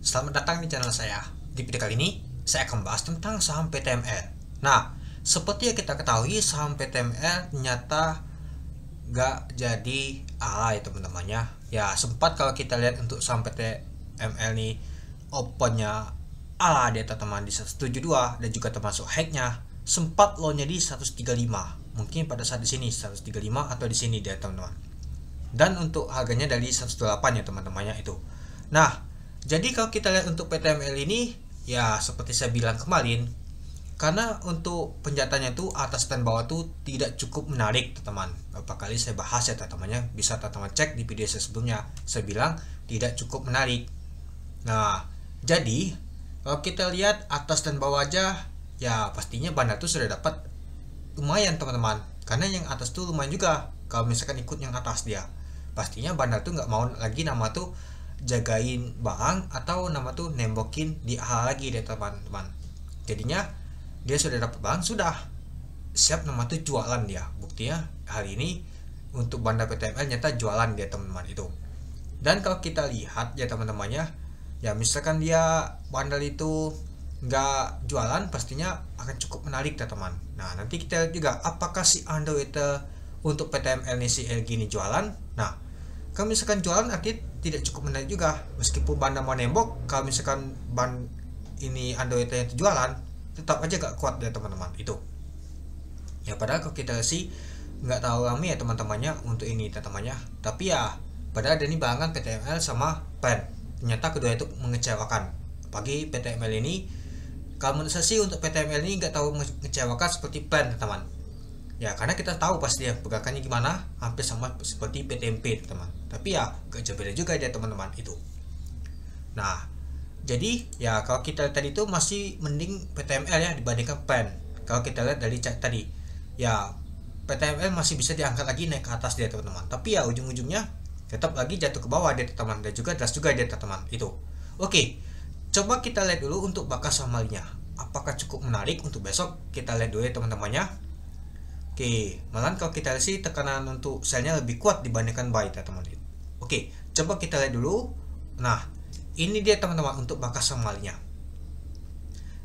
Selamat datang di channel saya. Di video kali ini, saya akan bahas tentang saham PTML. Nah, seperti yang kita ketahui, saham PTML ternyata gak jadi ala ya teman-temannya. Ya, sempat kalau kita lihat untuk saham PTML nih, opennya ala dia teman-teman di 172 dan juga termasuk high-nya sempat low-nya di 135. Mungkin pada saat di sini 135 atau di sini dia teman-teman. Dan untuk harganya dari 108 ya teman-temannya itu. Nah, jadi kalau kita lihat untuk PTML ini, ya seperti saya bilang kemarin, karena untuk penjataannya itu atas dan bawah itu tidak cukup menarik teman-teman. Beberapa kali saya bahas ya teman-temannya, bisa teman-teman cek di video saya sebelumnya. Saya bilang tidak cukup menarik. Nah, jadi kalau kita lihat atas dan bawah aja, ya pastinya Bandar tuh sudah dapat lumayan teman-teman. Karena yang atas tuh lumayan juga. Kalau misalkan ikut yang atas dia, pastinya Bandar tuh nggak mau lagi nama tuh jagain barang atau nama tuh nembokin di hal lagi deh teman-teman. Jadinya dia sudah dapat barang, sudah siap nama tuh jualan dia. Buktinya hari ini untuk Bandar PTML nyata jualan dia teman-teman itu. Dan kalau kita lihat ya teman-temannya, ya misalkan dia Bandar itu nggak jualan, pastinya akan cukup menarik teman-teman. Nah, nanti kita lihat juga apakah si Android untuk PTML ini si LG ini jualan. Nah, kalau misalkan jualan artinya tidak cukup menarik juga. Meskipun Bandar mau nembok, kalau misalkan ban ini Android yang jualan, tetap aja gak kuat ya teman-teman itu. Ya padahal kalau kita sih nggak tahu rame ya teman-temannya untuk ini teman-temannya. Tapi ya padahal ada nih barengan PTML sama PEN. Ternyata kedua itu mengecewakan. Pagi PTML ini, kalau menurut saya sih untuk PTML ini nggak tahu mengecewakan seperti PEN teman-teman. Ya karena kita tahu pasti ya pergerakannya gimana, hampir sama seperti PTMP teman-teman. Tapi ya gak jauh beda juga ya teman-teman itu. Nah, jadi ya kalau kita tadi itu masih mending PTML ya dibandingkan PEN. Kalau kita lihat dari chat tadi, ya PTML masih bisa diangkat lagi naik ke atas dia teman-teman. Tapi ya ujung-ujungnya tetap lagi jatuh ke bawah dia teman-teman, dan juga das juga dia teman-teman itu. Oke, coba kita lihat dulu untuk bakas samalinya. Apakah cukup menarik untuk besok? Kita lihat dulu ya teman-temannya. Oke, malahan kalau kita lihat sih tekanan untuk selnya lebih kuat dibandingkan buy teman-teman. Oke, coba kita lihat dulu. Nah, ini dia teman-teman untuk bakas samalinya.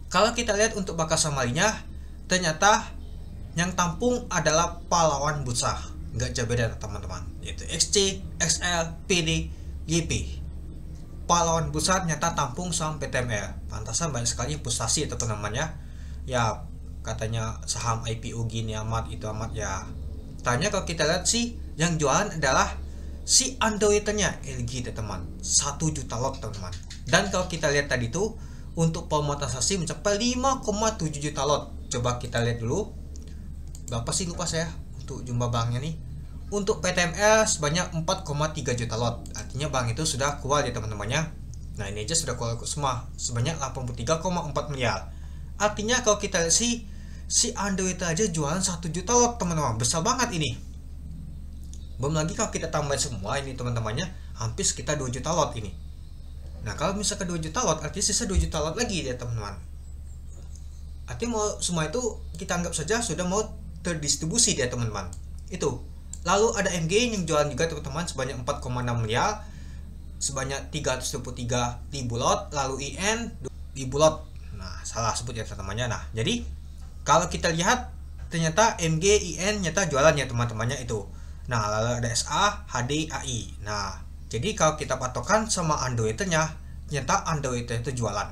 Kalau kita lihat untuk bakas samalinya, ternyata yang tampung adalah pahlawan bursa. Nggak jauh beda teman-teman, yaitu XC, XL, PD, YP. Pahlawan bursa ternyata tampung saham PTML. Pantasan banyak sekali frustasi teman-temannya. Ya katanya saham IPO gini amat itu amat ya. Tanya kalau kita lihat sih yang jualan adalah si Android-nya LG teman-teman, 1 juta lot teman-teman. Dan kalau kita lihat tadi tuh untuk pemotorisasi mencapai 5,7 juta lot. Coba kita lihat dulu berapa sih, lupa saya untuk jumlah banknya nih. Untuk PTML sebanyak 4,3 juta lot. Artinya bank itu sudah keluar ya teman-temannya. Nah, ini aja sudah keluar semua sebanyak 83,4 miliar. Artinya kalau kita lihat si Android aja jualan 1 juta lot teman-teman, besar banget ini. Belum lagi kalau kita tambah semua ini teman-temannya, hampir sekitar 2 juta lot ini. Nah, kalau misalkan 2 juta lot, artinya sisa 2 juta lot lagi ya teman-teman. Artinya mau semua itu kita anggap saja sudah mau terdistribusi ya teman-teman. Itu. Lalu ada MG yang jualan juga teman-teman sebanyak 4,6 miliar, sebanyak 323 ribu lot. Lalu IN ribu lot. Nah, salah sebut ya teman-temannya. Nah, jadi kalau kita lihat ternyata MG, IN nyata jualan ya teman-temannya itu. Nah, lalu ada SA, HD, AI. Nah, jadi kalau kita patokan sama Android-nya, ternyata Android itu jualan.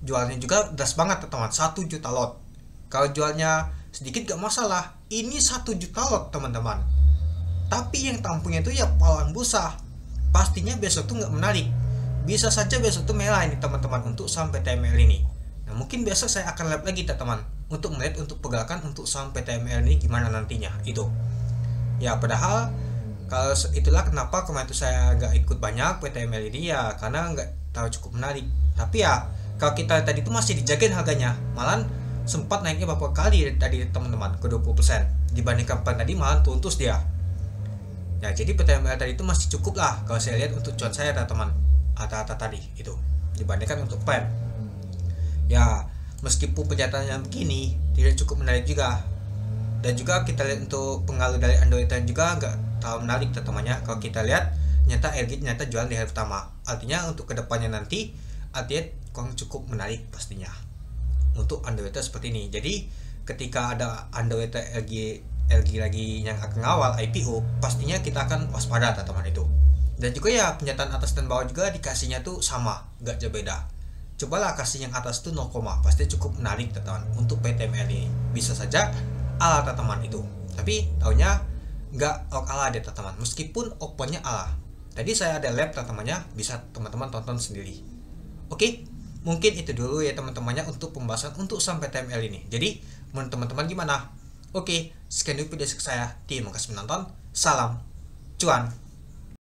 Jualnya juga das banget teman-teman, 1 juta lot. Kalau jualnya sedikit gak masalah. Ini 1 juta lot teman-teman. Tapi yang tampungnya itu ya pahlawan bursa. Pastinya besok tuh nggak menarik. Bisa saja besok tuh merah ini teman-teman untuk saham PTML ini. Nah, mungkin besok saya akan live lagi teman-teman untuk melihat untuk pergerakan untuk saham PTML ini gimana nantinya itu. Ya padahal kalau itulah kenapa kemarin itu saya nggak ikut banyak PTML ini ya, karena nggak tahu cukup menarik. Tapi ya kalau kita tadi itu masih dijagain harganya, malah sempat naiknya beberapa kali tadi teman-teman ke 20%, dibandingkan PEN tadi malah turun terus dia. Ya jadi PTML tadi itu masih cukup lah kalau saya lihat untuk cuan saya teman-teman, rata-rata tadi itu dibandingkan untuk PEN. Ya meskipun penjataannya begini tidak cukup menarik juga. Dan juga kita lihat untuk pengaruh dari Android juga nggak terlalu menarik teman-temannya. Kalau kita lihat nyata LG nyata jualan di hari pertama. Artinya untuk kedepannya nanti update yang cukup menarik pastinya untuk Android seperti ini. Jadi ketika ada Android lagi yang akan ngawal IPO, pastinya kita akan waspada teman-teman itu. Dan juga ya penyataan atas dan bawah juga dikasihnya tuh sama, gak jauh beda. Cobalah kasih yang atas tuh 0, pasti cukup menarik teman-teman untuk PTML ini. Bisa saja ala teman-teman itu, tapi taunya nggak ala deh teman-teman, meskipun opennya ala. Tadi saya ada lab teman-temannya, bisa teman-teman tonton sendiri. Oke, mungkin itu dulu ya teman-temannya untuk pembahasan untuk saham PTML ini. Jadi menurut teman-teman gimana? Oke, sekian dulu video saya. Terima kasih menonton. Salam cuan.